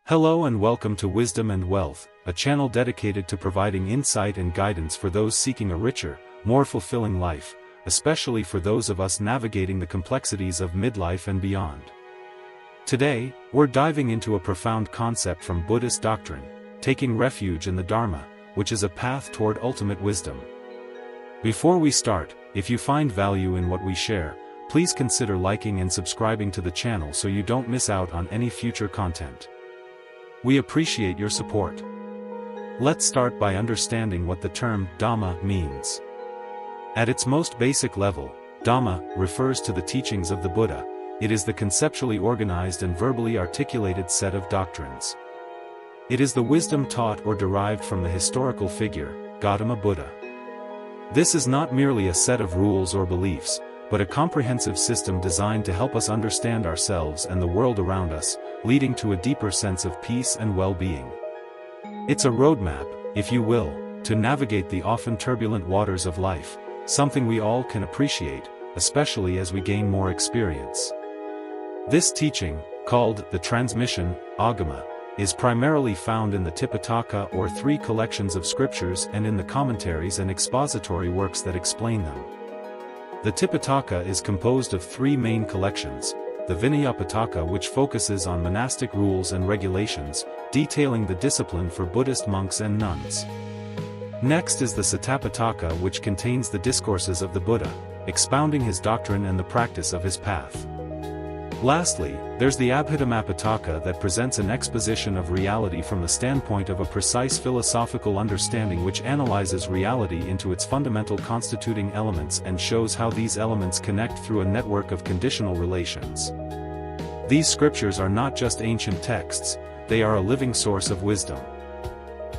Hello and welcome to Wisdom and Wealth, a channel dedicated to providing insight and guidance for those seeking a richer, more fulfilling life, especially for those of us navigating the complexities of midlife and beyond. Today, we're diving into a profound concept from Buddhist doctrine, taking refuge in the Dharma, which is a path toward ultimate wisdom. Before we start, if you find value in what we share, please consider liking and subscribing to the channel so you don't miss out on any future content. We appreciate your support. Let's start by understanding what the term Dhamma means. At its most basic level, Dhamma refers to the teachings of the Buddha. It is the conceptually organized and verbally articulated set of doctrines. It is the wisdom taught or derived from the historical figure, Gotama Buddha. This is not merely a set of rules or beliefs, but a comprehensive system designed to help us understand ourselves and the world around us, leading to a deeper sense of peace and well-being. It's a roadmap, if you will, to navigate the often turbulent waters of life, something we all can appreciate, especially as we gain more experience. This teaching, called the transmission, agama, is primarily found in the Tipitaka or three collections of scriptures and in the commentaries and expository works that explain them. The Tipitaka is composed of three main collections: the Vinayapitaka, which focuses on monastic rules and regulations, detailing the discipline for Buddhist monks and nuns. Next is the Suttapitaka, which contains the discourses of the Buddha, expounding his doctrine and the practice of his path. Lastly, there's the Abhidhammapitaka that presents an exposition of reality from the standpoint of a precise philosophical understanding which analyzes reality into its fundamental constituting elements and shows how these elements connect through a network of conditional relations. These scriptures are not just ancient texts, they are a living source of wisdom.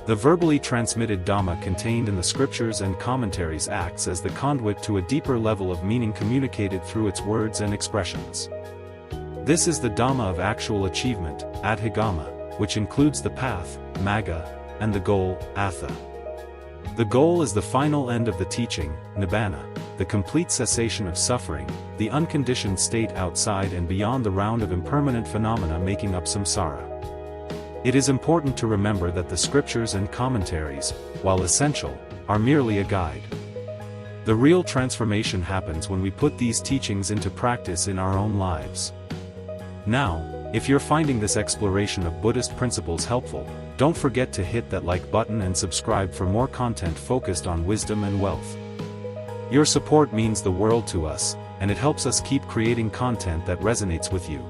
The verbally transmitted Dhamma contained in the scriptures and commentaries acts as the conduit to a deeper level of meaning communicated through its words and expressions. This is the Dhamma of actual achievement, agama, which includes the path, magga, and the goal, attha. The goal is the final end of the teaching, nibbana, the complete cessation of suffering, the unconditioned state outside and beyond the round of impermanent phenomena making up samsara. It is important to remember that the scriptures and commentaries, while essential, are merely a guide. The real transformation happens when we put these teachings into practice in our own lives. Now, if you're finding this exploration of Buddhist principles helpful, don't forget to hit that like button and subscribe for more content focused on wisdom and wealth. Your support means the world to us, and it helps us keep creating content that resonates with you.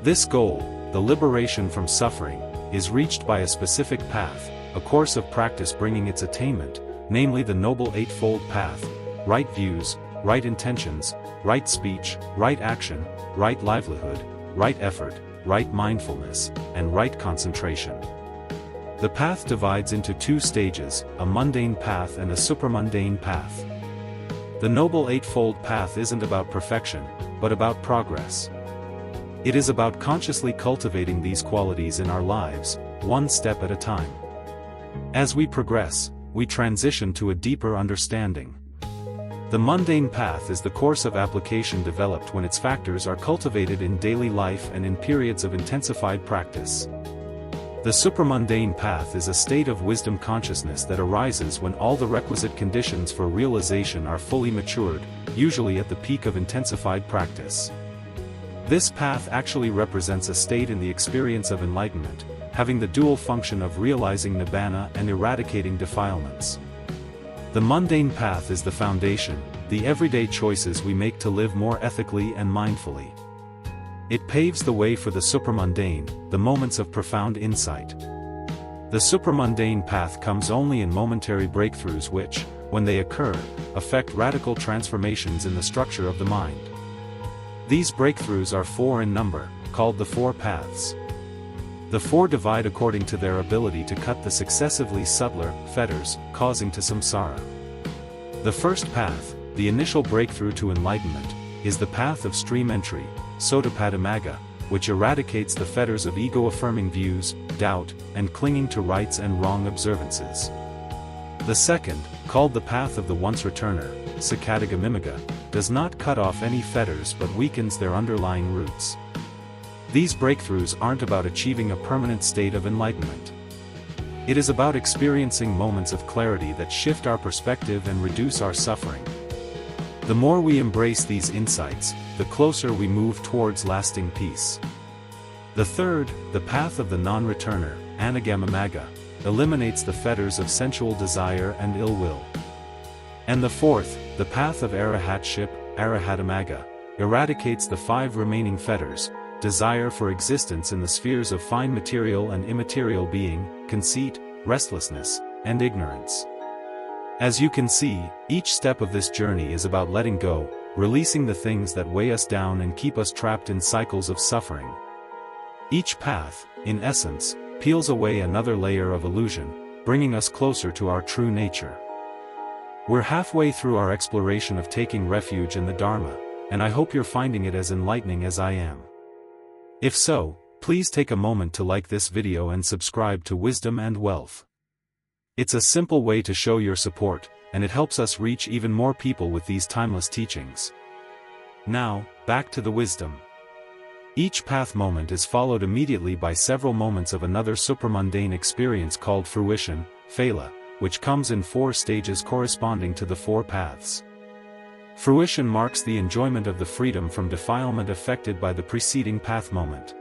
This goal, the liberation from suffering, is reached by a specific path, a course of practice bringing its attainment, namely the Noble Eightfold Path: right views, right intentions, right speech, right action, right livelihood, right effort, right mindfulness, and right concentration. The path divides into two stages, a mundane path and a supramundane path. The Noble Eightfold Path isn't about perfection, but about progress. It is about consciously cultivating these qualities in our lives, one step at a time. As we progress, we transition to a deeper understanding. The mundane path is the course of application developed when its factors are cultivated in daily life and in periods of intensified practice. The supramundane path is a state of wisdom consciousness that arises when all the requisite conditions for realization are fully matured, usually at the peak of intensified practice. This path actually represents a state in the experience of enlightenment, having the dual function of realizing nibbana and eradicating defilements. The mundane path is the foundation, the everyday choices we make to live more ethically and mindfully. It paves the way for the supramundane, the moments of profound insight. The supramundane path comes only in momentary breakthroughs which, when they occur, affect radical transformations in the structure of the mind. These breakthroughs are four in number, called the Four Paths. The four divide according to their ability to cut the successively subtler fetters causing to samsara. The first path, the initial breakthrough to enlightenment, is the path of stream entry, Suttapitaka, which eradicates the fetters of ego-affirming views, doubt, and clinging to rights and wrong observances. The second, called the path of the once-returner, Sakadagamimaga, does not cut off any fetters but weakens their underlying roots. These breakthroughs aren't about achieving a permanent state of enlightenment. It is about experiencing moments of clarity that shift our perspective and reduce our suffering. The more we embrace these insights, the closer we move towards lasting peace. The third, the path of the non-returner, agama, eliminates the fetters of sensual desire and ill will. And the fourth, the path of arahatship, Abhidhammapitaka, eradicates the 5 remaining fetters: desire for existence in the spheres of fine material and immaterial being, conceit, restlessness, and ignorance. As you can see, each step of this journey is about letting go, releasing the things that weigh us down and keep us trapped in cycles of suffering. Each path, in essence, peels away another layer of illusion, bringing us closer to our true nature. We're halfway through our exploration of taking refuge in the Dharma, and I hope you're finding it as enlightening as I am. If so, please take a moment to like this video and subscribe to Wisdom and Wealth. It's a simple way to show your support, and it helps us reach even more people with these timeless teachings. Now, back to the wisdom. Each path moment is followed immediately by several moments of another supramundane experience called fruition, phala, which comes in 4 stages corresponding to the 4 paths. Fruition marks the enjoyment of the freedom from defilement affected by the preceding path moment.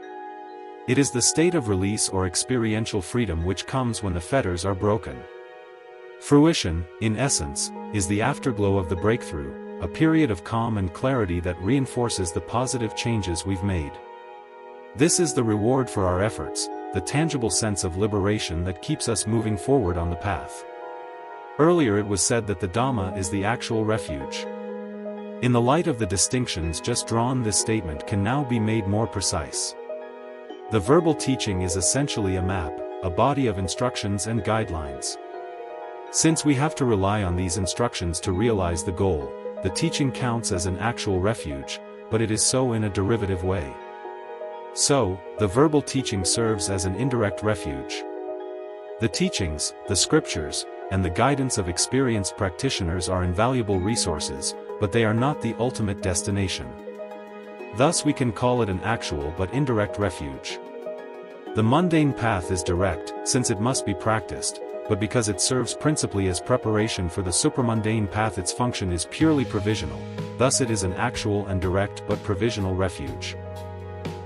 It is the state of release or experiential freedom which comes when the fetters are broken. Fruition, in essence, is the afterglow of the breakthrough, a period of calm and clarity that reinforces the positive changes we've made. This is the reward for our efforts, the tangible sense of liberation that keeps us moving forward on the path. Earlier it was said that the Dhamma is the actual refuge. In the light of the distinctions just drawn, this statement can now be made more precise. The verbal teaching is essentially a map, a body of instructions and guidelines. Since we have to rely on these instructions to realize the goal, the teaching counts as an actual refuge, but it is so in a derivative way. So, the verbal teaching serves as an indirect refuge. The teachings, the scriptures, and the guidance of experienced practitioners are invaluable resources, but they are not the ultimate destination. Thus we can call it an actual but indirect refuge. The mundane path is direct, since it must be practiced, but because it serves principally as preparation for the supramundane path, its function is purely provisional, thus it is an actual and direct but provisional refuge.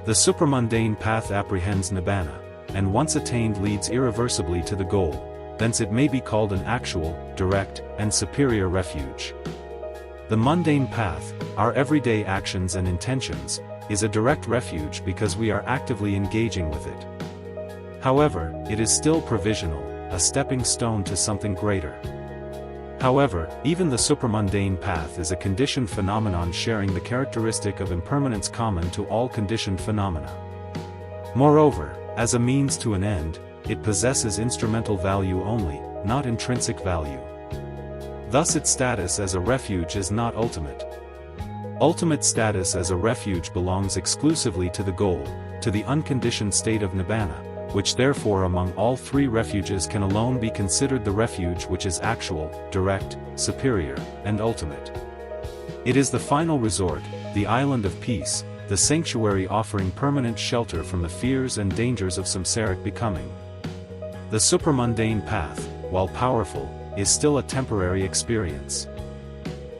The supramundane path apprehends nibbana, and once attained leads irreversibly to the goal, thence it may be called an actual, direct, and superior refuge. The mundane path, our everyday actions and intentions, is a direct refuge because we are actively engaging with it. However, it is still provisional, a stepping stone to something greater. However, even the supramundane path is a conditioned phenomenon sharing the characteristic of impermanence common to all conditioned phenomena. Moreover, as a means to an end, it possesses instrumental value only, not intrinsic value. Thus its status as a refuge is not ultimate. Ultimate status as a refuge belongs exclusively to the goal, to the unconditioned state of nibbana, which therefore among all 3 refuges can alone be considered the refuge which is actual, direct, superior, and ultimate. It is the final resort, the island of peace, the sanctuary offering permanent shelter from the fears and dangers of samsaric becoming. The supramundane path, while powerful, is still a temporary experience.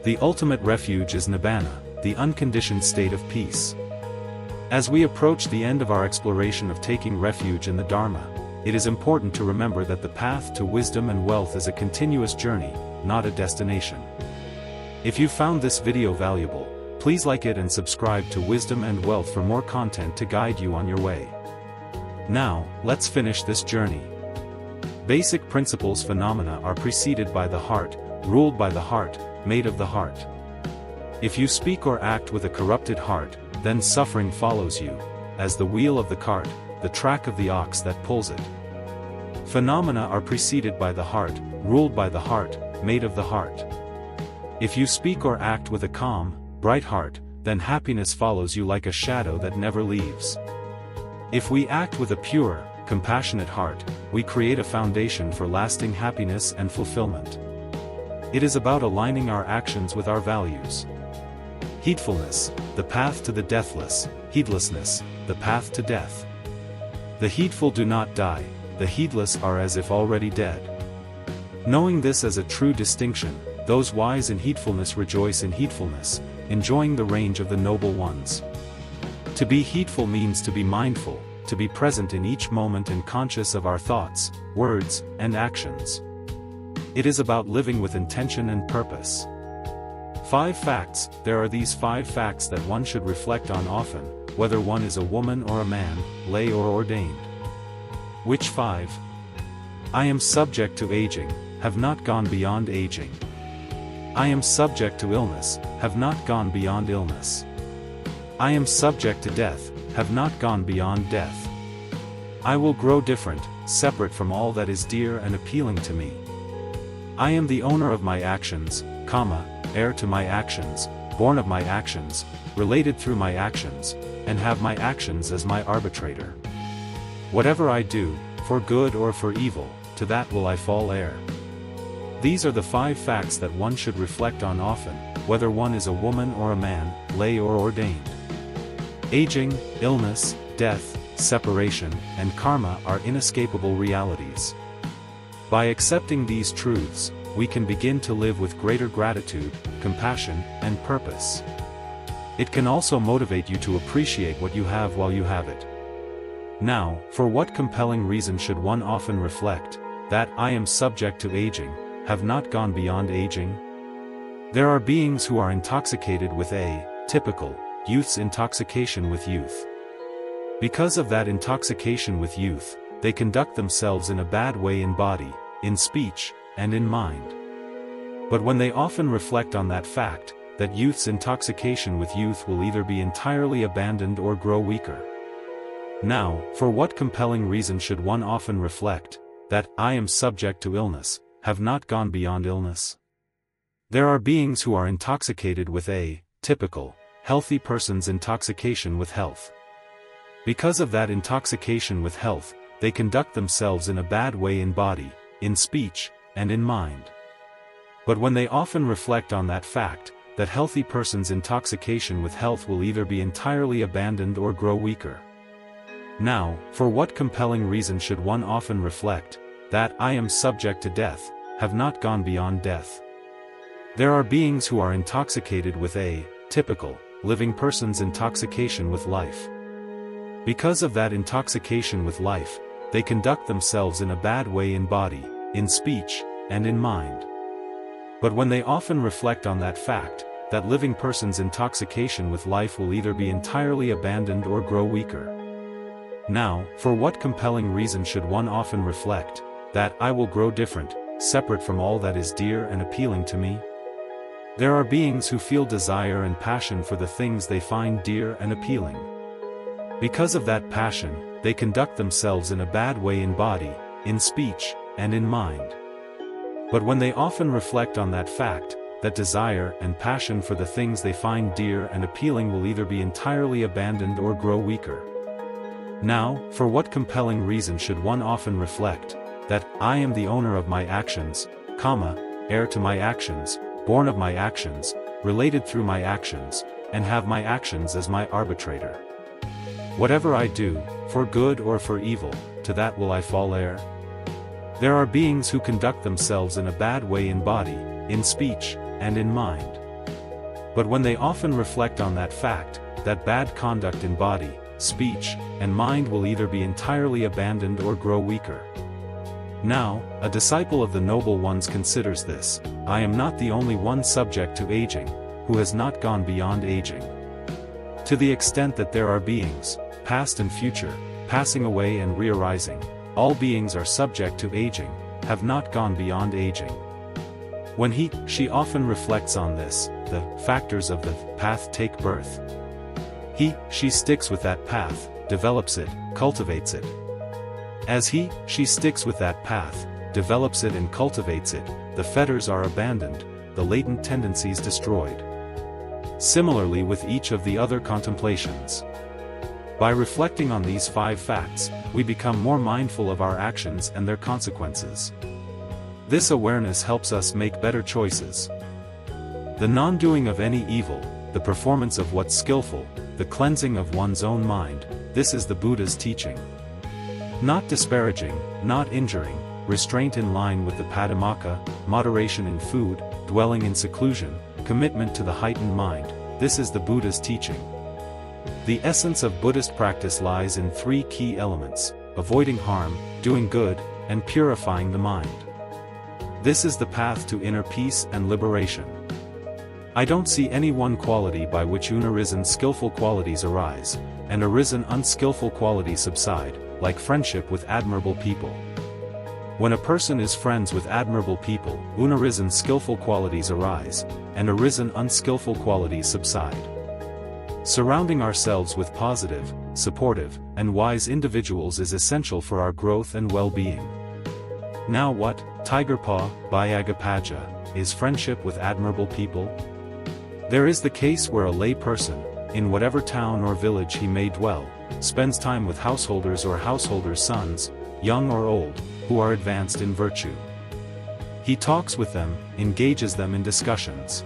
The ultimate refuge is nibbana, the unconditioned state of peace. As we approach the end of our exploration of taking refuge in the Dharma, it is important to remember that the path to wisdom and wealth is a continuous journey, not a destination. If you found this video valuable, please like it and subscribe to Wisdom and Wealth for more content to guide you on your way. Now, let's finish this journey. Basic principles phenomena are preceded by the heart, ruled by the heart, made of the heart. If you speak or act with a corrupted heart, then suffering follows you, as the wheel of the cart, the track of the ox that pulls it. Phenomena are preceded by the heart, ruled by the heart, made of the heart. If you speak or act with a calm, bright heart, then happiness follows you like a shadow that never leaves. If we act with a pure, compassionate heart, we create a foundation for lasting happiness and fulfillment. It is about aligning our actions with our values. Heedfulness, the path to the deathless, heedlessness, the path to death. The heedful do not die, the heedless are as if already dead. Knowing this as a true distinction, those wise in heedfulness rejoice in heedfulness, enjoying the range of the noble ones. To be heedful means to be mindful, to be present in each moment and conscious of our thoughts, words, and actions. It is about living with intention and purpose. 5 facts. There are these 5 facts that one should reflect on often, whether one is a woman or a man, lay or ordained. Which 5? I am subject to aging, have not gone beyond aging. I am subject to illness, have not gone beyond illness. I am subject to death, have not gone beyond death. I will grow different, separate from all that is dear and appealing to me. I am the owner of my actions, heir to my actions, born of my actions, related through my actions, and have my actions as my arbitrator. Whatever I do, for good or for evil, to that will I fall heir. These are the 5 facts that one should reflect on often, whether one is a woman or a man, lay or ordained. Aging, illness, death, separation, and karma are inescapable realities. By accepting these truths, we can begin to live with greater gratitude, compassion, and purpose. It can also motivate you to appreciate what you have while you have it. Now, for what compelling reason should one often reflect that I am subject to aging, have not gone beyond aging? There are beings who are intoxicated with typical, youth's intoxication with youth. Because of that intoxication with youth, they conduct themselves in a bad way in body, in speech, and in mind. But when they often reflect on that fact, that youth's intoxication with youth will either be entirely abandoned or grow weaker. Now, for what compelling reason should one often reflect that I am subject to illness, have not gone beyond illness? There are beings who are intoxicated with typical, healthy person's intoxication with health. Because of that intoxication with health, they conduct themselves in a bad way in body, in speech, and in mind. But when they often reflect on that fact, that healthy person's intoxication with health will either be entirely abandoned or grow weaker. Now, for what compelling reason should one often reflect that I am subject to death, have not gone beyond death? There are beings who are intoxicated with typical, living person's intoxication with life. Because of that intoxication with life, they conduct themselves in a bad way in body, in speech, and in mind. But when they often reflect on that fact, that living person's intoxication with life will either be entirely abandoned or grow weaker. Now, for what compelling reason should one often reflect that I will grow different, separate from all that is dear and appealing to me? There are beings who feel desire and passion for the things they find dear and appealing. Because of that passion, they conduct themselves in a bad way in body, in speech, and in mind. But when they often reflect on that fact, that desire and passion for the things they find dear and appealing will either be entirely abandoned or grow weaker. Now, for what compelling reason should one often reflect that I am the owner of my actions, heir to my actions, born of my actions, related through my actions, and have my actions as my arbitrator? Whatever I do, for good or for evil, to that will I fall heir. There are beings who conduct themselves in a bad way in body, in speech, and in mind. But when they often reflect on that fact, that bad conduct in body, speech, and mind will either be entirely abandoned or grow weaker. Now, a disciple of the Noble Ones considers this: I am not the only one subject to aging, who has not gone beyond aging. To the extent that there are beings, past and future, passing away and re-arising, all beings are subject to aging, have not gone beyond aging. When she often reflects on this, the factors of the path take birth. She sticks with that path, develops it, cultivates it. As she sticks with that path, develops it and cultivates it, the fetters are abandoned, the latent tendencies destroyed. Similarly with each of the other contemplations. By reflecting on these 5 facts, we become more mindful of our actions and their consequences. This awareness helps us make better choices. The non-doing of any evil, the performance of what's skillful, the cleansing of one's own mind, this is the Buddha's teaching. Not disparaging, not injuring, restraint in line with the Patimokkha, moderation in food, dwelling in seclusion, commitment to the heightened mind, this is the Buddha's teaching. The essence of Buddhist practice lies in three key elements: avoiding harm, doing good, and purifying the mind. This is the path to inner peace and liberation. I don't see any one quality by which unarisen skillful qualities arise, and arisen unskillful qualities subside, like friendship with admirable people. When a person is friends with admirable people, unarisen skillful qualities arise, and arisen unskillful qualities subside. Surrounding ourselves with positive, supportive, and wise individuals is essential for our growth and well-being. Now what, Tigerpaw, Bhayagapaja, is friendship with admirable people? There is the case where a lay person, in whatever town or village he may dwell, spends time with householders or householders' sons, young or old, who are advanced in virtue. He talks with them, engages them in discussions.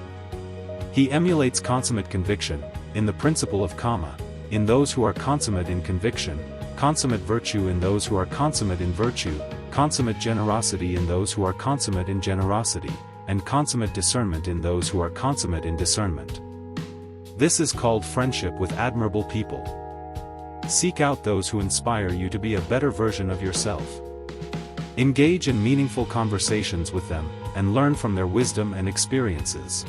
He emulates consummate conviction, in the principle of karma, in those who are consummate in conviction, consummate virtue in those who are consummate in virtue, consummate generosity in those who are consummate in generosity, and consummate discernment in those who are consummate in discernment. This is called friendship with admirable people. Seek out those who inspire you to be a better version of yourself. Engage in meaningful conversations with them, and learn from their wisdom and experiences.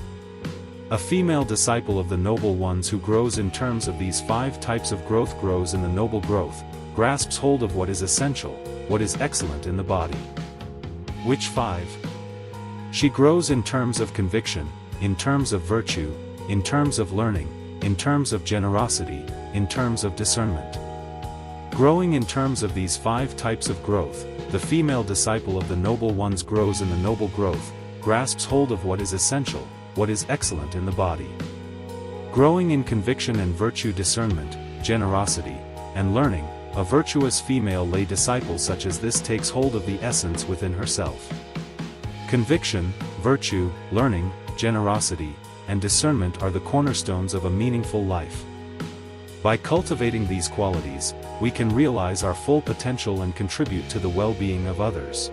A female disciple of the noble ones who grows in terms of these 5 types of growth grows in the noble growth, grasps hold of what is essential, what is excellent in the body. Which 5? She grows in terms of conviction, in terms of virtue, in terms of learning, in terms of generosity, in terms of discernment. Growing in terms of these 5 types of growth, the female disciple of the noble ones grows in the noble growth, grasps hold of what is essential, what is excellent in the body. Growing in conviction and virtue, discernment, generosity, and learning, a virtuous female lay disciple such as this takes hold of the essence within herself. Conviction, virtue, learning, generosity, and discernment are the cornerstones of a meaningful life. By cultivating these qualities, we can realize our full potential and contribute to the well-being of others.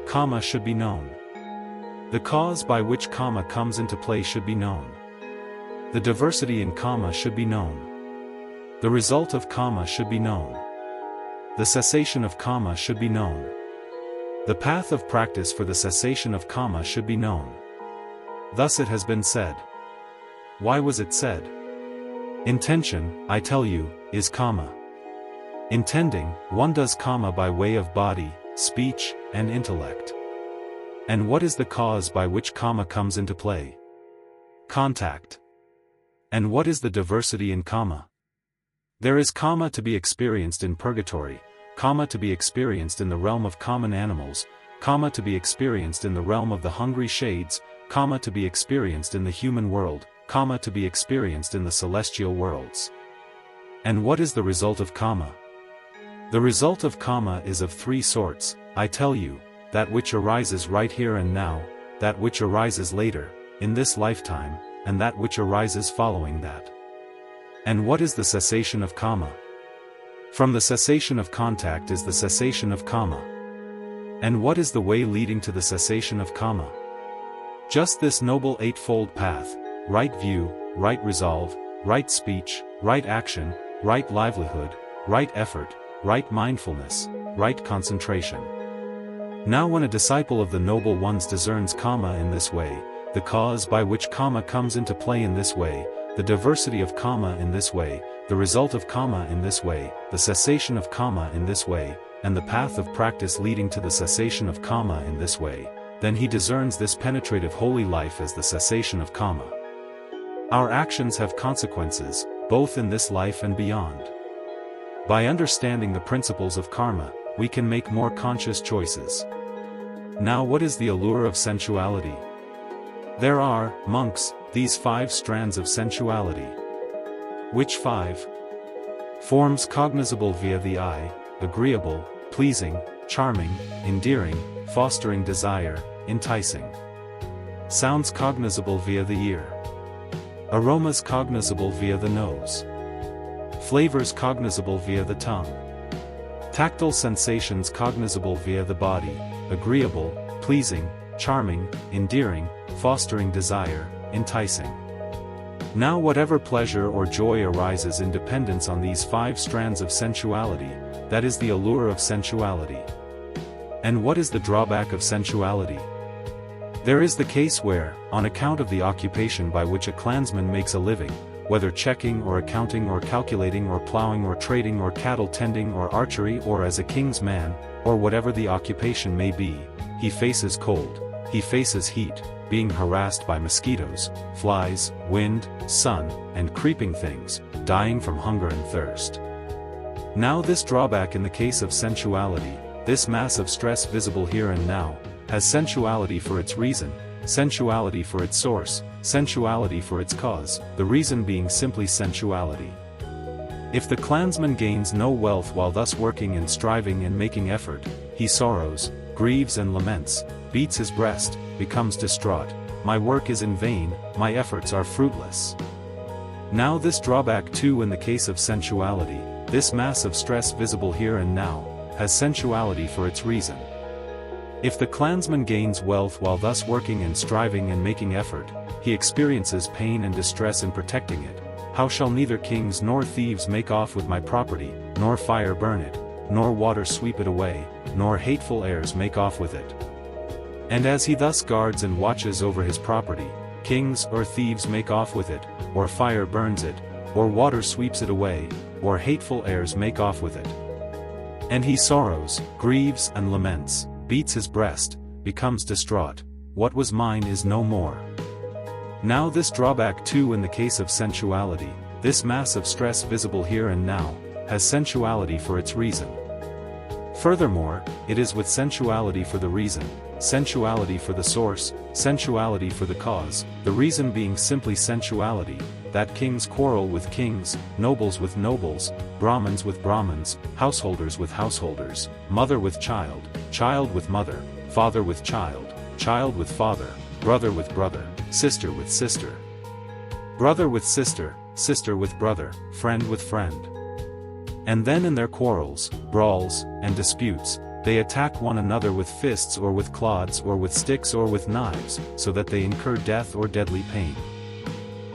Karma should be known. The cause by which karma comes into play should be known. The diversity in karma should be known. The result of karma should be known. The cessation of karma should be known. The path of practice for the cessation of karma should be known. Thus it has been said. Why was it said? Intention, I tell you, is karma. Intending, one does karma by way of body, speech, and intellect. And what is the cause by which karma comes into play? Contact. And what is the diversity in karma? There is karma to be experienced in purgatory, karma to be experienced in the realm of common animals, karma to be experienced in the realm of the hungry shades, karma to be experienced in the human world, karma to be experienced in the celestial worlds. And what is the result of karma? The result of karma is of 3 sorts, I tell you, that which arises right here and now, that which arises later, in this lifetime, and that which arises following that. And what is the cessation of karma? From the cessation of contact is the cessation of karma. And what is the way leading to the cessation of karma? Just this noble 8-fold path: right view, right resolve, right speech, right action, right livelihood, right effort, right mindfulness, right concentration. Now when a disciple of the noble ones discerns karma in this way, the cause by which karma comes into play in this way, the diversity of karma in this way, the result of karma in this way, the cessation of karma in this way, and the path of practice leading to the cessation of karma in this way, then he discerns this penetrative holy life as the cessation of karma. Our actions have consequences, both in this life and beyond. By understanding the principles of karma, we can make more conscious choices. Now what is the allure of sensuality? There are, monks, these 5 strands of sensuality. Which 5? Forms cognizable via the eye, agreeable, pleasing, charming, endearing, fostering desire, enticing. Sounds cognizable via the ear. Aromas cognizable via the nose. flavors cognizable via the tongue, tactile sensations cognizable via the body, agreeable, pleasing, charming, endearing, fostering desire, enticing. Now whatever pleasure or joy arises in dependence on these 5 strands of sensuality, that is the allure of sensuality. And what is the drawback of sensuality? There is the case where, on account of the occupation by which a clansman makes a living, whether checking or accounting or calculating or plowing or trading or cattle tending or archery or as a king's man, or whatever the occupation may be, he faces cold, he faces heat, being harassed by mosquitoes, flies, wind, sun, and creeping things, dying from hunger and thirst. Now this drawback in the case of sensuality, this mass of stress visible here and now, has sensuality for its reason, sensuality for its source, sensuality for its cause, the reason being simply sensuality. If the clansman gains no wealth while thus working and striving and making effort, he sorrows, grieves and laments, beats his breast, becomes distraught, my work is in vain, my efforts are fruitless. Now this drawback too in the case of sensuality, this mass of stress visible here and now, has sensuality for its reason. If the clansman gains wealth while thus working and striving and making effort, he experiences pain and distress in protecting it. How shall neither kings nor thieves make off with my property, nor fire burn it, nor water sweep it away, nor hateful airs make off with it? And as he thus guards and watches over his property, kings or thieves make off with it, or fire burns it, or water sweeps it away, or hateful airs make off with it. And he sorrows, grieves and laments, beats his breast, becomes distraught, what was mine is no more. Now this drawback too in the case of sensuality, this mass of stress visible here and now, has sensuality for its reason. Furthermore, it is with sensuality for the reason, sensuality for the source, sensuality for the cause, the reason being simply sensuality, that kings quarrel with kings, nobles with nobles, Brahmins with Brahmins, householders with householders, mother with child, child with mother, father with child, child with father, brother with brother, sister with sister, brother with sister, sister with brother, friend with friend. And then in their quarrels, brawls, and disputes, they attack one another with fists or with clods or with sticks or with knives, so that they incur death or deadly pain.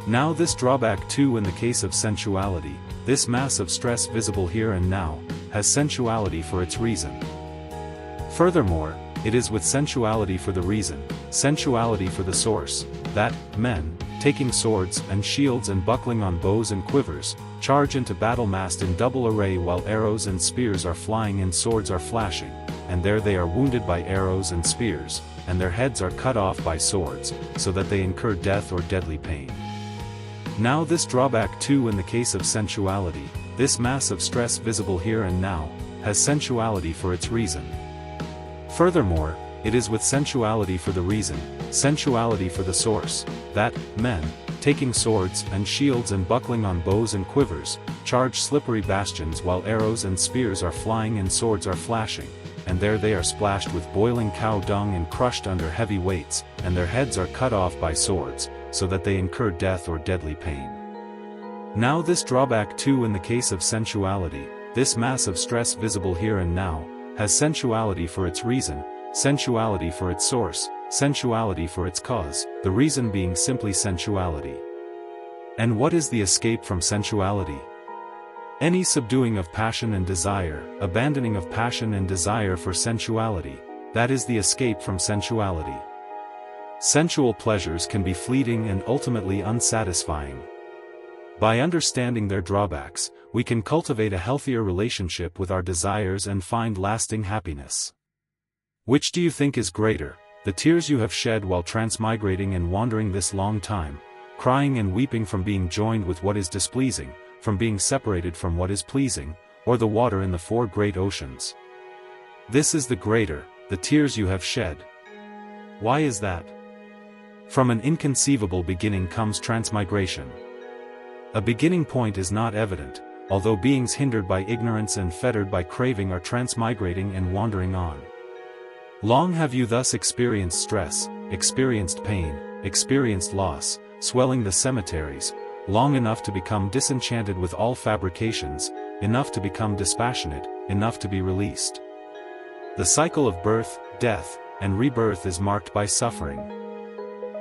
Now this drawback too in the case of sensuality, this mass of stress visible here and now, has sensuality for its reason. Furthermore, it is with sensuality for the reason, sensuality for the source, that men, taking swords and shields and buckling on bows and quivers, charge into battle massed in double array while arrows and spears are flying and swords are flashing, and there they are wounded by arrows and spears, and their heads are cut off by swords, so that they incur death or deadly pain. Now this drawback too in the case of sensuality, this mass of stress visible here and now, has sensuality for its reason. Furthermore, it is with sensuality for the reason, sensuality for the source, that men, taking swords and shields and buckling on bows and quivers, charge slippery bastions while arrows and spears are flying and swords are flashing, and there they are splashed with boiling cow dung and crushed under heavy weights, and their heads are cut off by swords, so that they incur death or deadly pain. Now this drawback too in the case of sensuality, this mass of stress visible here and now, has sensuality for its reason, sensuality for its source, sensuality for its cause, the reason being simply sensuality. And what is the escape from sensuality? Any subduing of passion and desire, abandoning of passion and desire for sensuality, that is the escape from sensuality. Sensual pleasures can be fleeting and ultimately unsatisfying. By understanding their drawbacks, we can cultivate a healthier relationship with our desires and find lasting happiness. Which do you think is greater, the tears you have shed while transmigrating and wandering this long time, crying and weeping from being joined with what is displeasing, from being separated from what is pleasing, or the water in the 4 great oceans? This is the greater, the tears you have shed. Why is that? From an inconceivable beginning comes transmigration. A beginning point is not evident, although beings hindered by ignorance and fettered by craving are transmigrating and wandering on. Long have you thus experienced stress, experienced pain, experienced loss, swelling the cemeteries, long enough to become disenchanted with all fabrications, enough to become dispassionate, enough to be released. The cycle of birth, death, and rebirth is marked by suffering.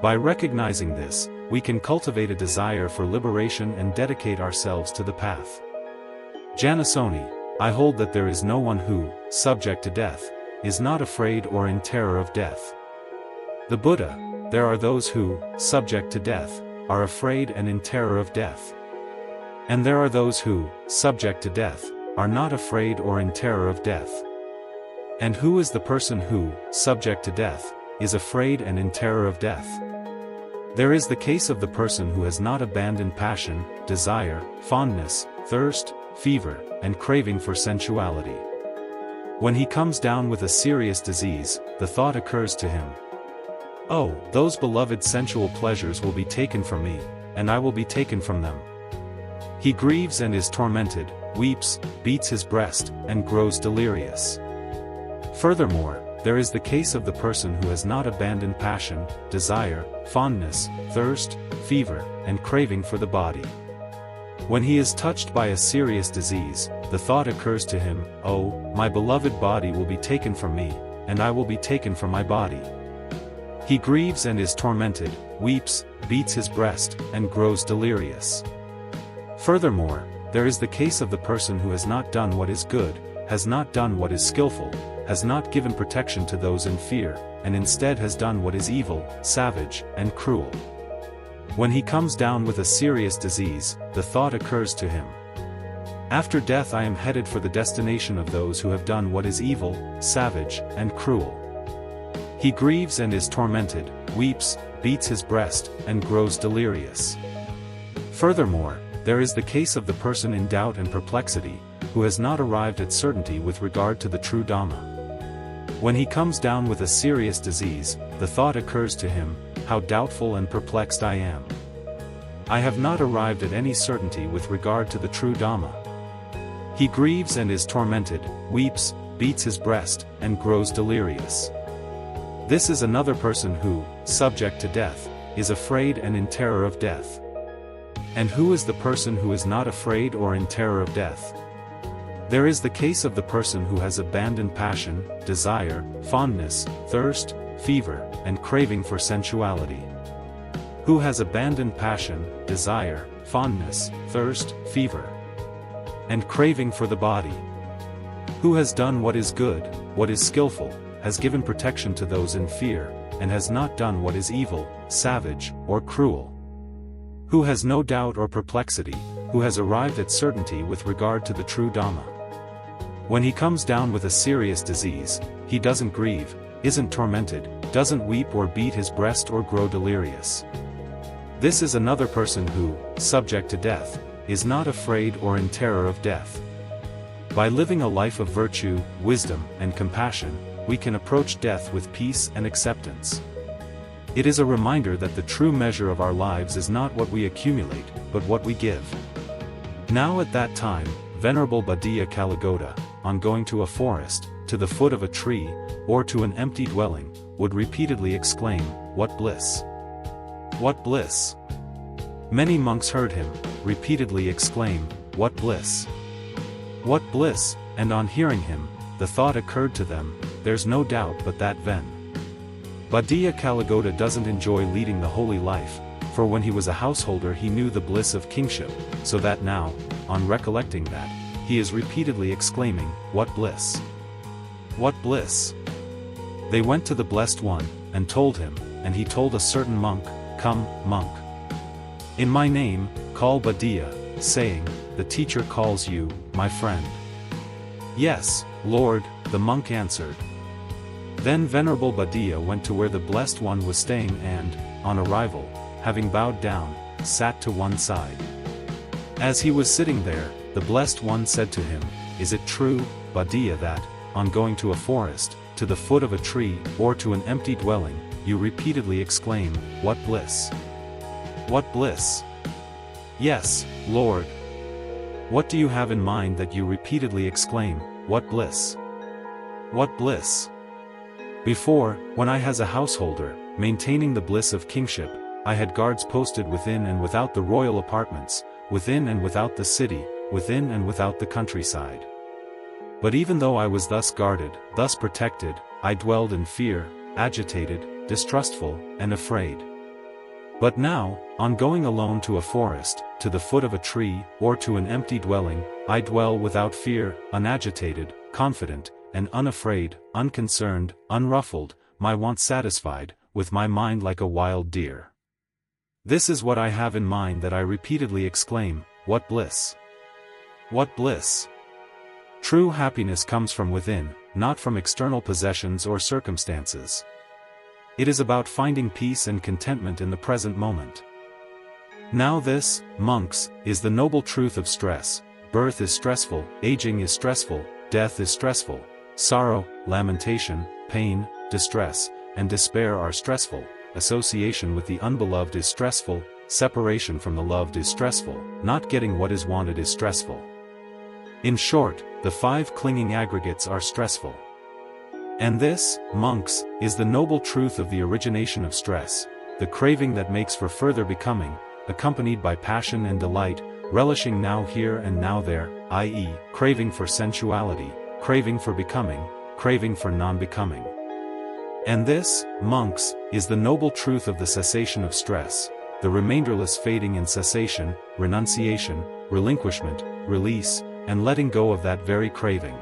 By recognizing this, we can cultivate a desire for liberation and dedicate ourselves to the path. Janasoni, I hold that there is no one who, subject to death, is not afraid or in terror of death. The Buddha, there are those who, subject to death, are afraid and in terror of death. And there are those who, subject to death, are not afraid or in terror of death. And who is the person who, subject to death, is afraid and in terror of death? There is the case of the person who has not abandoned passion, desire, fondness, thirst, fever, and craving for sensuality. When he comes down with a serious disease, the thought occurs to him, "Oh, those beloved sensual pleasures will be taken from me, and I will be taken from them." He grieves and is tormented, weeps, beats his breast, and grows delirious. Furthermore, there is the case of the person who has not abandoned passion, desire, fondness, thirst, fever, and craving for the body. When he is touched by a serious disease, the thought occurs to him, "Oh, my beloved body will be taken from me, and I will be taken from my body." He grieves and is tormented, weeps, beats his breast, and grows delirious. Furthermore, there is the case of the person who has not done what is good, has not done what is skillful, has not given protection to those in fear, and instead has done what is evil, savage, and cruel. When he comes down with a serious disease, the thought occurs to him, "After death I am headed for the destination of those who have done what is evil, savage, and cruel." He grieves and is tormented, weeps, beats his breast, and grows delirious. Furthermore, there is the case of the person in doubt and perplexity, who has not arrived at certainty with regard to the true Dhamma. When he comes down with a serious disease, the thought occurs to him, "How doubtful and perplexed I am. I have not arrived at any certainty with regard to the true Dhamma." He grieves and is tormented, weeps, beats his breast, and grows delirious. This is another person who, subject to death, is afraid and in terror of death. And who is the person who is not afraid or in terror of death? There is the case of the person who has abandoned passion, desire, fondness, thirst, fever, and craving for sensuality. Who has abandoned passion, desire, fondness, thirst, fever, and craving for the body? Who has done what is good, what is skillful, has given protection to those in fear, and has not done what is evil, savage, or cruel? Who has no doubt or perplexity, who has arrived at certainty with regard to the true Dhamma? When he comes down with a serious disease, he doesn't grieve, isn't tormented, doesn't weep or beat his breast or grow delirious. This is another person who, subject to death, is not afraid or in terror of death. By living a life of virtue, wisdom, and compassion, we can approach death with peace and acceptance. It is a reminder that the true measure of our lives is not what we accumulate, but what we give. Now at that time, Venerable Buddha Kalagoda, on going to a forest, to the foot of a tree, or to an empty dwelling, would repeatedly exclaim, "What bliss! What bliss!" Many monks heard him, repeatedly exclaim, "What bliss! What bliss!" and on hearing him, the thought occurred to them, "There's no doubt but that Buddha Kalagoda doesn't enjoy leading the holy life, for when he was a householder he knew the bliss of kingship, so that now, on recollecting that, he is repeatedly exclaiming, "What bliss! What bliss!" They went to the Blessed One, and told him, and he told a certain monk, "Come, monk. In my name, call Buddha," saying, "The teacher calls you, my friend." "Yes, Lord," the monk answered. Then Venerable Buddha went to where the Blessed One was staying and, on arrival, having bowed down, sat to one side. As he was sitting there, the Blessed One said to him, "Is it true, Buddha, that, on going to a forest, to the foot of a tree, or to an empty dwelling, you repeatedly exclaim, 'What bliss! What bliss!'" "Yes, Lord." "What do you have in mind that you repeatedly exclaim, 'What bliss! What bliss!'" "Before, when I was a householder, maintaining the bliss of kingship, I had guards posted within and without the royal apartments, within and without the city, within and without the countryside. But even though I was thus guarded, thus protected, I dwelled in fear, agitated, distrustful, and afraid. But now, on going alone to a forest, to the foot of a tree, or to an empty dwelling, I dwell without fear, unagitated, confident, and unafraid, unconcerned, unruffled, my wants satisfied, with my mind like a wild deer. This is what I have in mind that I repeatedly exclaim, what bliss! What bliss! True happiness comes from within, not from external possessions or circumstances. It is about finding peace and contentment in the present moment. Now this, monks, is the noble truth of stress. Birth is stressful, aging is stressful, death is stressful, sorrow, lamentation, pain, distress, and despair are stressful, association with the unbeloved is stressful, separation from the loved is stressful, not getting what is wanted is stressful. In short, the 5 clinging aggregates are stressful. And this, monks, is the noble truth of the origination of stress, the craving that makes for further becoming, accompanied by passion and delight, relishing now here and now there, i.e., craving for sensuality, craving for becoming, craving for non-becoming. And this, monks, is the noble truth of the cessation of stress, the remainderless fading in cessation, renunciation, relinquishment, release, and letting go of that very craving.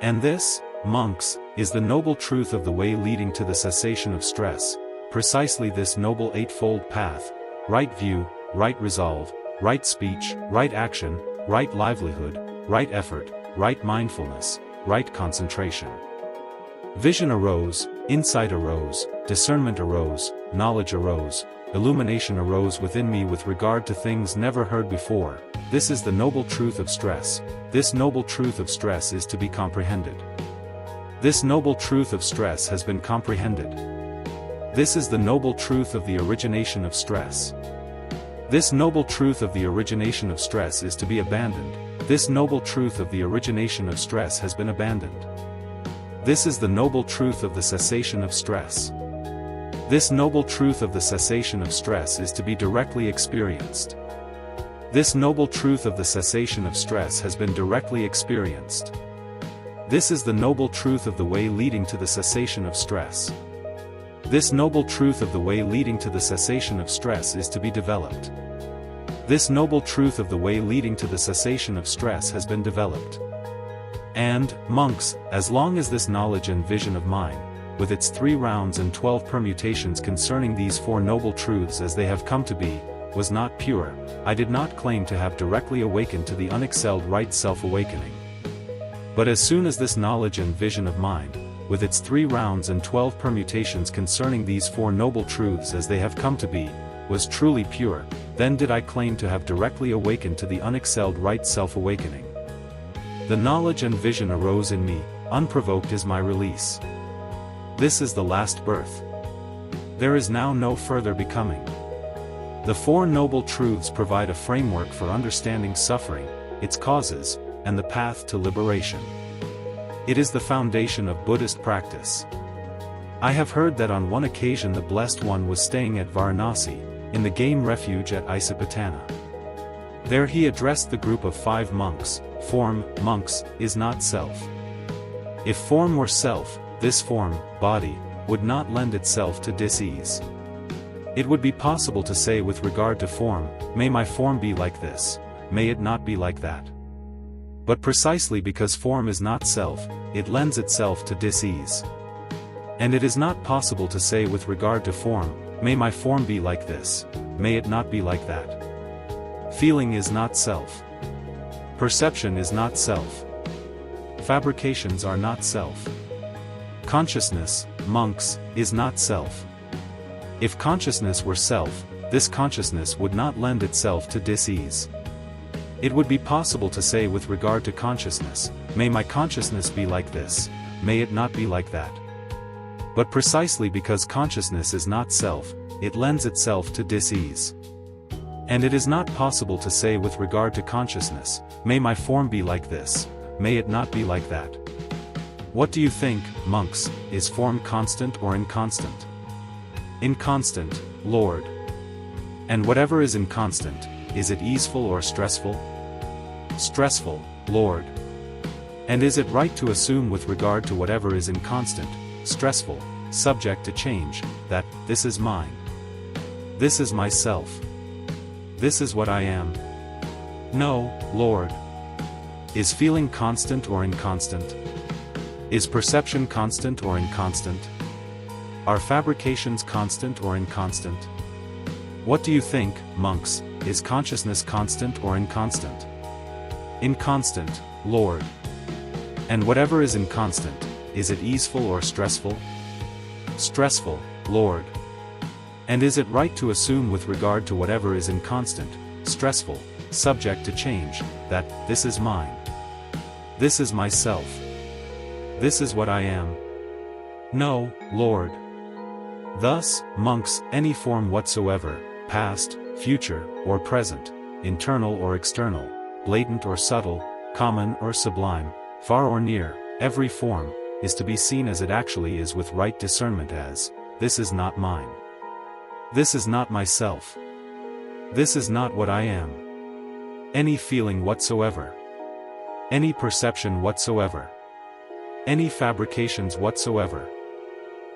And this, monks, is the noble truth of the way leading to the cessation of stress, precisely this noble eightfold path: right view, right resolve, right speech, right action, right livelihood, right effort, right mindfulness, right concentration. Vision arose, insight arose, discernment arose, knowledge arose, illumination arose within me with regard to things never heard before. This is the noble truth of stress. This noble truth of stress is to be comprehended. This noble truth of stress has been comprehended. This is the noble truth of the origination of stress. This noble truth of the origination of stress is to be abandoned. This noble truth of the origination of stress has been abandoned. This is the noble truth of the cessation of stress. This noble truth of the cessation of stress is to be directly experienced. This noble truth of the cessation of stress has been directly experienced. This is the noble truth of the way leading to the cessation of stress. This noble truth of the way leading to the cessation of stress is to be developed. This noble truth of the way leading to the cessation of stress has been developed. And, monks, as long as this knowledge and vision of mine, with its 3 rounds and 12 permutations concerning these 4 noble truths as they have come to be, was not pure, I did not claim to have directly awakened to the unexcelled right self-awakening. But as soon as this knowledge and vision of mine, with its 3 rounds and 12 permutations concerning these 4 noble truths as they have come to be, was truly pure, then did I claim to have directly awakened to the unexcelled right self-awakening. The knowledge and vision arose in me, unprovoked is my release. This is the last birth. There is now no further becoming. The 4 noble truths provide a framework for understanding suffering, its causes, and the path to liberation. It is the foundation of Buddhist practice. I have heard that on one occasion the Blessed One was staying at Varanasi, in the game refuge at Isipatana. There he addressed the group of 5 monks. Form, monks, is not self. If form were self, this form, body, would not lend itself to dis-ease. It would be possible to say with regard to form, may my form be like this, may it not be like that. But precisely because form is not self, it lends itself to dis-ease. And it is not possible to say with regard to form, may my form be like this, may it not be like that. Feeling is not self. Perception is not self. Fabrications are not self. Consciousness, monks, is not self. If consciousness were self, this consciousness would not lend itself to dis-ease. It would be possible to say with regard to consciousness, may my consciousness be like this, may it not be like that. But precisely because consciousness is not self, it lends itself to dis-ease. And it is not possible to say with regard to consciousness, may my form be like this, may it not be like that. What do you think, monks, is form constant or inconstant? Inconstant, Lord, And whatever is inconstant, is it easeful or stressful? Stressful, Lord. And is it right to assume with regard to whatever is inconstant, stressful, subject to change, that, this is mine? This is myself. This is what I am? No, Lord. Is feeling constant or inconstant? Is perception constant or inconstant? Are fabrications constant or inconstant? What do you think, monks, is consciousness constant or inconstant? Inconstant, Lord. And whatever is inconstant, is it easeful or stressful? Stressful, Lord. And is it right to assume with regard to whatever is inconstant, stressful, subject to change, that, this is mine? This is myself. This is what I am? No, Lord. Thus, monks, any form whatsoever, past, future, or present, internal or external, blatant or subtle, common or sublime, far or near, every form, is to be seen as it actually is with right discernment as, this is not mine. This is not myself. This is not what I am. Any feeling whatsoever. Any perception whatsoever. Any fabrications whatsoever.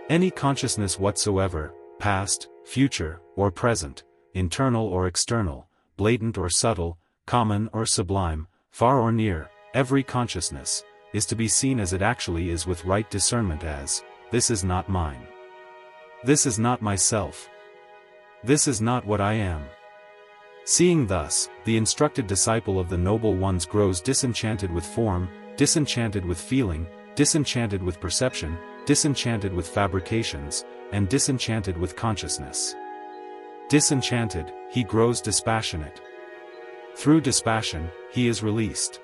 Any consciousness whatsoever, past, future, or present, internal or external, blatant or subtle, common or sublime, far or near, every consciousness, is to be seen as it actually is with right discernment as, this is not mine. This is not myself. This is not what I am. Seeing thus, the instructed disciple of the Noble Ones grows disenchanted with form, disenchanted with feeling, disenchanted with perception, disenchanted with fabrications, and disenchanted with consciousness. Disenchanted, he grows dispassionate. Through dispassion, he is released.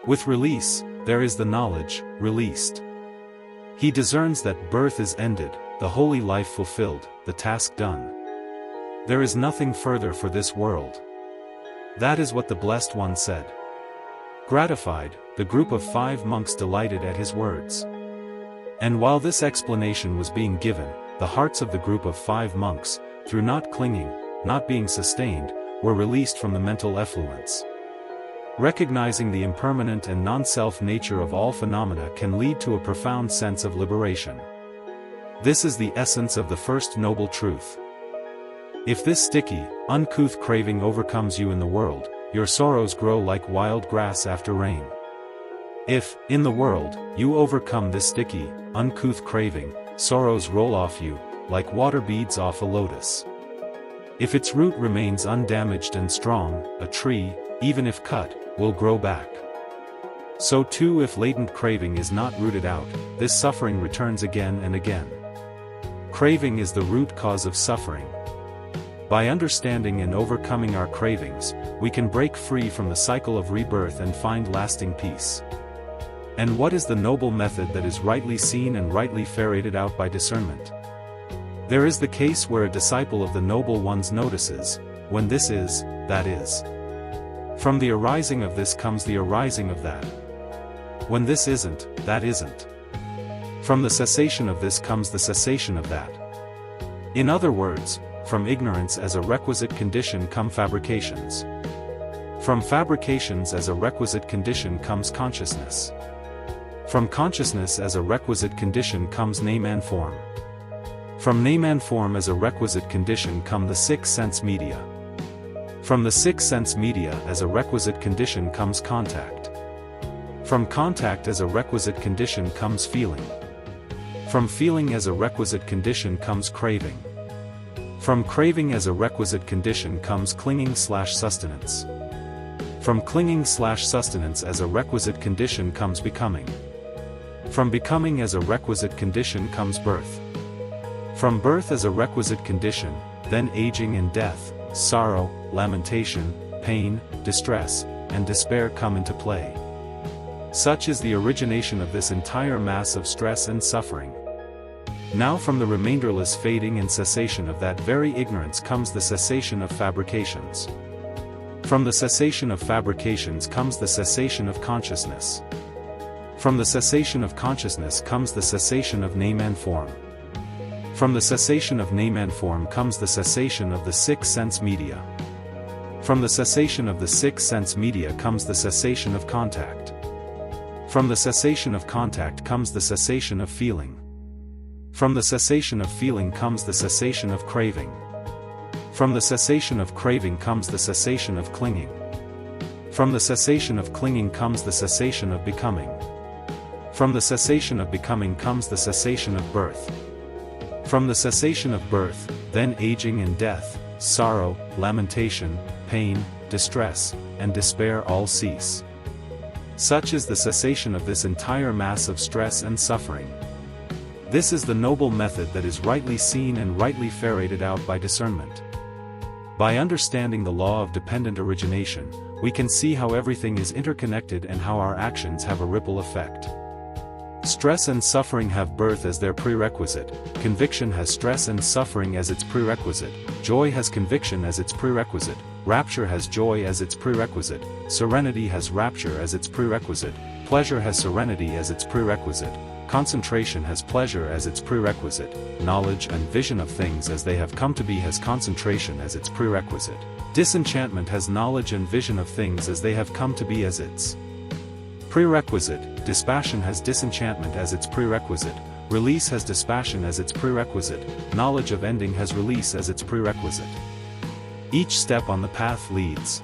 With release, there is the knowledge, released. He discerns that birth is ended, the holy life fulfilled, the task done. There is nothing further for this world. That is what the Blessed One said. Gratified, the group of 5 monks delighted at his words. And while this explanation was being given, the hearts of the group of 5 monks, through not clinging, not being sustained, were released from the mental effluence. Recognizing the impermanent and non-self nature of all phenomena can lead to a profound sense of liberation. This is the essence of the first noble truth. If this sticky, uncouth craving overcomes you in the world, your sorrows grow like wild grass after rain. If, in the world, you overcome this sticky, uncouth craving, sorrows roll off you, like water beads off a lotus. If its root remains undamaged and strong, a tree, even if cut, will grow back. So too if latent craving is not rooted out, this suffering returns again and again. Craving is the root cause of suffering. By understanding and overcoming our cravings, we can break free from the cycle of rebirth and find lasting peace. And what is the noble method that is rightly seen and rightly ferreted out by discernment? There is the case where a disciple of the Noble Ones notices, when this is, that is. From the arising of this comes the arising of that. When this isn't, that isn't. From the cessation of this comes the cessation of that. In other words, from ignorance as a requisite condition come fabrications. From fabrications as a requisite condition comes consciousness. From consciousness as a requisite condition comes name and form. From name and form as a requisite condition come the 6 sense media. From the 6 sense media as a requisite condition comes contact. From contact as a requisite condition comes feeling. From feeling as a requisite condition comes craving. From craving as a requisite condition comes clinging/sustenance. From clinging/sustenance as a requisite condition comes becoming. From becoming as a requisite condition comes birth. From birth as a requisite condition, then aging and death, sorrow, lamentation, pain, distress, and despair come into play. Such is the origination of this entire mass of stress and suffering. Now from the remainderless fading and cessation of that very ignorance comes the cessation of fabrications. From the cessation of fabrications comes the cessation of consciousness. From the cessation of consciousness comes the cessation of name and form. From the cessation of name and form comes the cessation of the six sense media. From the cessation of the six sense media comes the cessation of contact. From the cessation of contact comes the cessation of feeling. From the cessation of feeling comes the cessation of craving. From the cessation of craving comes the cessation of clinging. From the cessation of clinging comes the cessation of becoming. From the cessation of becoming comes the cessation of birth. From the cessation of birth, then aging and death, sorrow, lamentation, pain, distress, and despair all cease. Such is the cessation of this entire mass of stress and suffering. This is the noble method that is rightly seen and rightly ferreted out by discernment. By understanding the law of dependent origination, we can see how everything is interconnected and how our actions have a ripple effect. Stress and suffering have birth as their prerequisite, conviction has stress and suffering as its prerequisite, joy has conviction as its prerequisite, rapture has joy as its prerequisite, serenity has rapture as its prerequisite, pleasure has serenity as its prerequisite, concentration has pleasure as its prerequisite, knowledge and vision of things as they have come to be has concentration as its prerequisite, disenchantment has knowledge and vision of things as they have come to be as its prerequisite, dispassion has disenchantment as its prerequisite, release has dispassion as its prerequisite, knowledge of ending has release as its prerequisite. Each step on the path leads